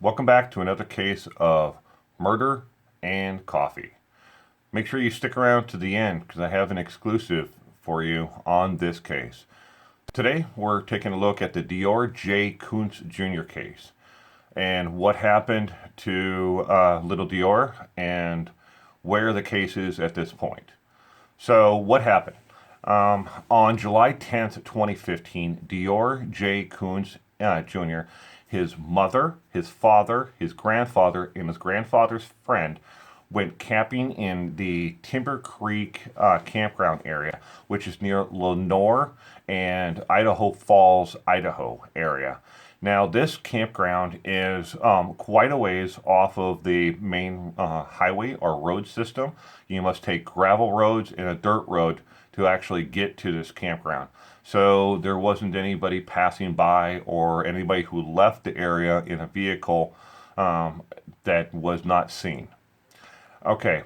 Welcome back to another case of murder and coffee. Make sure you stick around to the end because I have an exclusive for you on this case. Today we're taking a look at the DeOrr Kunz Jr. case and what happened to little DeOrr and where the case is at this point. So what happened? On July 10th, 2015, DeOrr Kunz Jr., his mother, his father, his grandfather, and his grandfather's friend went camping in the Timber Creek campground area, which is near Lenore and Idaho Falls, Idaho area. Now, this campground is quite a ways off of the main highway or road system. You must take gravel roads and a dirt road to actually get to this campground. So there wasn't anybody passing by or anybody who left the area in a vehicle that was not seen. Okay,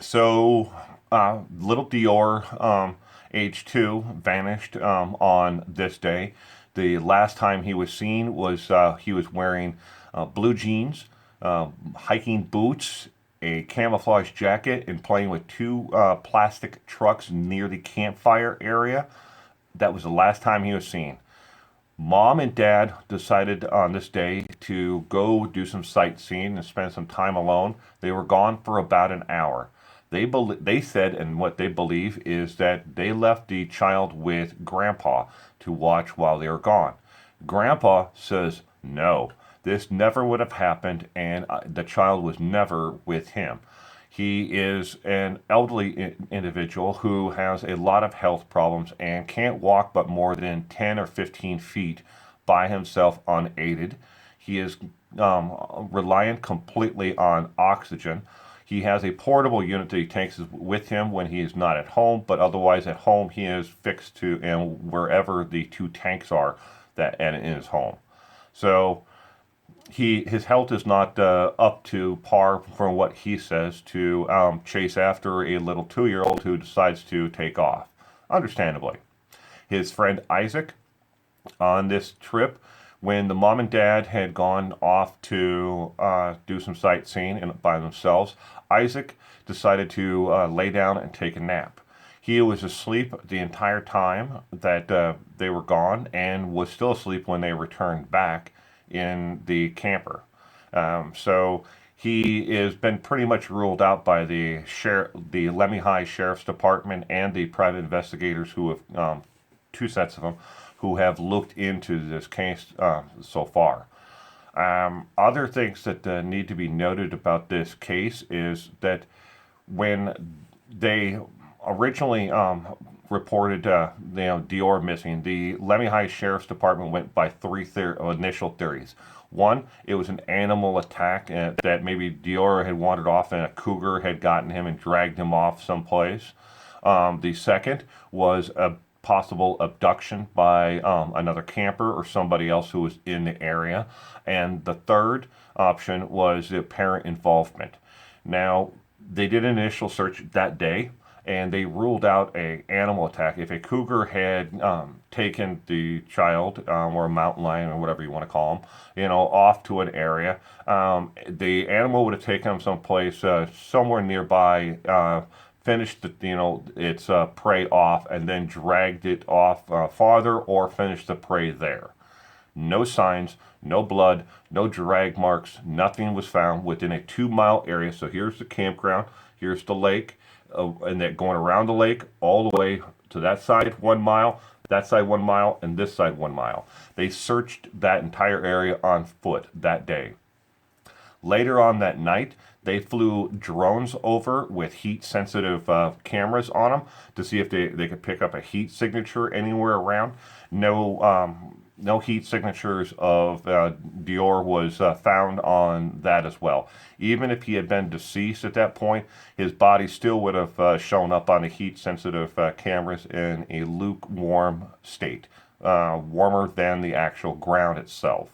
so little DeOrr, age 2, vanished on this day. The last time he was seen was he was wearing blue jeans, hiking boots, a camouflage jacket, and playing with two plastic trucks near the campfire area. That was the last time he was seen. Mom and Dad decided on this day to go do some sightseeing and spend some time alone. They were gone for about an hour. They said, and what they believe is that they left the child with Grandpa to watch while they were gone. Grandpa says no, this never would have happened, and the child was never with him. He is an elderly individual who has a lot of health problems and can't walk but more than 10 or 15 feet by himself unaided. He is reliant completely on oxygen. He has a portable unit that he takes with him when he is not at home, but otherwise at home he is fixed to wherever the two tanks are that in his home. So his health is not up to par from what he says to chase after a little 2-year-old who decides to take off, understandably. His friend Isaac, on this trip, when the mom and dad had gone off to do some sightseeing by themselves, Isaac decided to lay down and take a nap. He was asleep the entire time that they were gone and was still asleep when they returned back in the camper. So he has been pretty much ruled out by the Lemhi Sheriff's Department and the private investigators who have, two sets of them, who have looked into this case so far. Other things that need to be noted about this case is that when they originally reported DeOrr missing, the Lemhi Sheriff's Department went by three initial theories. One, it was an animal attack that maybe DeOrr had wandered off and a cougar had gotten him and dragged him off someplace. The second was a possible abduction by another camper or somebody else who was in the area. And the third option was the parent involvement. Now, they did an initial search that day, and they ruled out an animal attack. If a cougar had taken the child, or a mountain lion, or whatever you want to call them, off to an area, the animal would have taken them someplace, somewhere nearby, finished its prey off, and then dragged it off farther, or finished the prey there. No signs, no blood, no drag marks, nothing was found within a 2-mile area. So here's the campground, here's the lake, and they're going around the lake all the way to that side 1 mile, that side 1 mile, and this side 1 mile. They searched that entire area on foot that day. Later on that night, they flew drones over with heat-sensitive cameras on them to see if they could pick up a heat signature anywhere around. No heat signatures of DeOrr was found on that as well. Even if he had been deceased at that point, his body still would have shown up on the heat-sensitive cameras in a lukewarm state, warmer than the actual ground itself.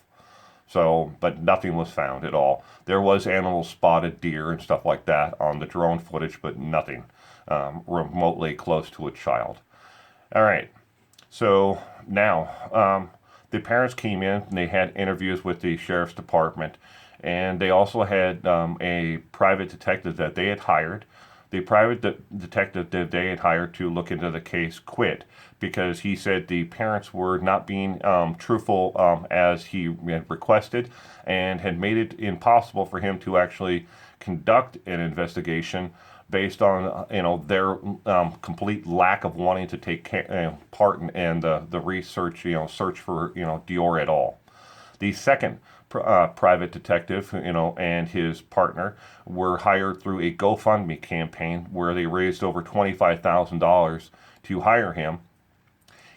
So, but nothing was found at all. There was animals spotted, deer and stuff like that on the drone footage, but nothing remotely close to a child. All right, so now the parents came in and they had interviews with the sheriff's department, and they also had a private detective that they had hired. The private detective that they had hired to look into the case quit because he said the parents were not being truthful as he had requested, and had made it impossible for him to actually conduct an investigation based on their complete lack of wanting to take part in the research, search for DeOrr at all. The second private detective, and his partner were hired through a GoFundMe campaign where they raised over $25,000 to hire him.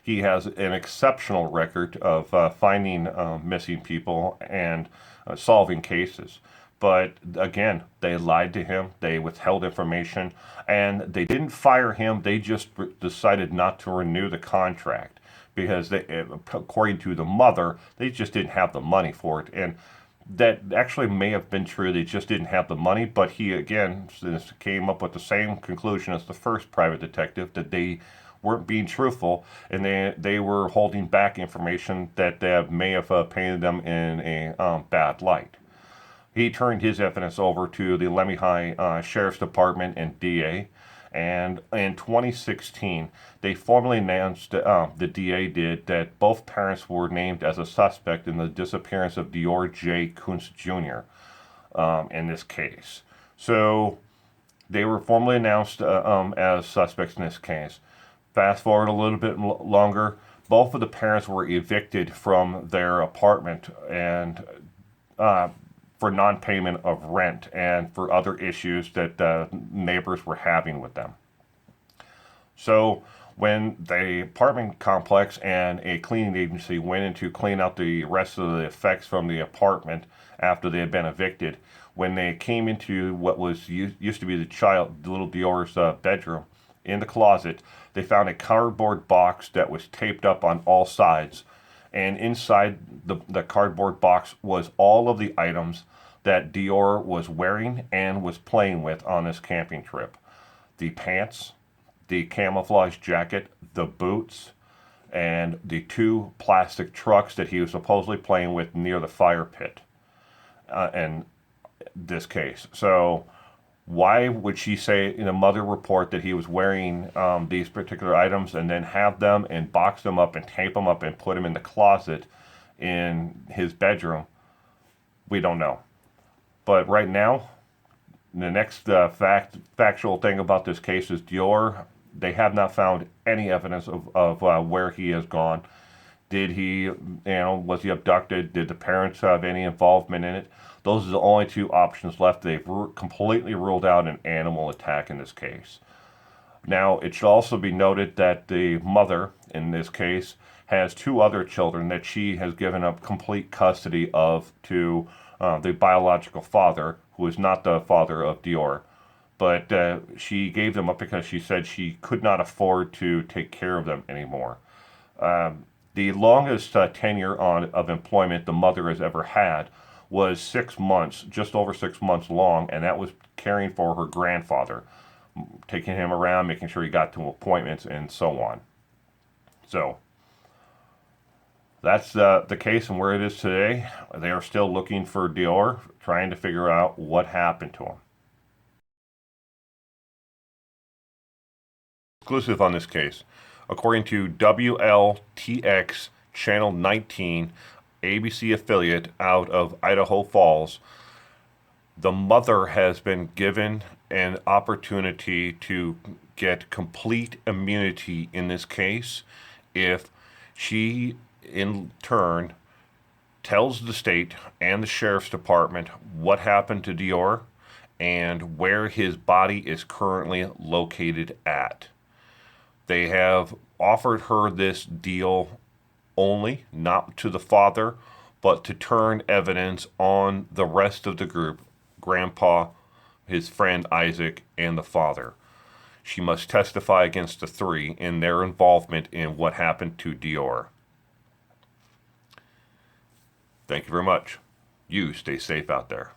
He has an exceptional record of finding missing people and solving cases. But again, they lied to him, they withheld information, and they didn't fire him, they just decided not to renew the contract because according to the mother, they just didn't have the money for it. And that actually may have been true, they just didn't have the money, but he again came up with the same conclusion as the first private detective, that they weren't being truthful, and they were holding back information that may have painted them in a bad light. He turned his evidence over to the Lemhi Sheriff's Department and DA, and in 2016, they formally announced, the DA did, that both parents were named as a suspect in the disappearance of DeOrr Kunz Jr. In this case. So they were formally announced as suspects in this case. Fast forward a little bit longer, both of the parents were evicted from their apartment and for non-payment of rent and for other issues that neighbors were having with them. So when the apartment complex and a cleaning agency went in to clean out the rest of the effects from the apartment after they had been evicted, when they came into what was used to be the little DeOrr's bedroom, in the closet, they found a cardboard box that was taped up on all sides. And inside the cardboard box was all of the items that DeOrr was wearing and was playing with on this camping trip. The pants, the camouflage jacket, the boots, and the 2 plastic trucks that he was supposedly playing with near the fire pit in this case. So why would she say in a mother report that he was wearing these particular items and then have them and box them up and tape them up and put them in the closet in his bedroom? We don't know. But right now, the next factual thing about this case is DeOrr, they have not found any evidence of where he has gone. Did he, was he abducted? Did the parents have any involvement in it? Those are the only 2 options left. They've completely ruled out an animal attack in this case. Now, it should also be noted that the mother, in this case, has 2 other children that she has given up complete custody of to the biological father, who is not the father of DeOrr. But she gave them up because she said she could not afford to take care of them anymore. The longest tenure of employment the mother has ever had was 6 months, just over 6 months long, and that was caring for her grandfather, taking him around, making sure he got to appointments, and so on. So that's the case and where it is today. They are still looking for DeOrr, trying to figure out what happened to him. Exclusive on this case. According to WLTX Channel 19, ABC affiliate out of Idaho Falls, the mother has been given an opportunity to get complete immunity in this case if she, in turn, tells the state and the sheriff's department what happened to DeOrr and where his body is currently located at. They have offered her this deal only, not to the father, but to turn evidence on the rest of the group, Grandpa, his friend Isaac, and the father. She must testify against the 3 in their involvement in what happened to DeOrr. Thank you very much. You stay safe out there.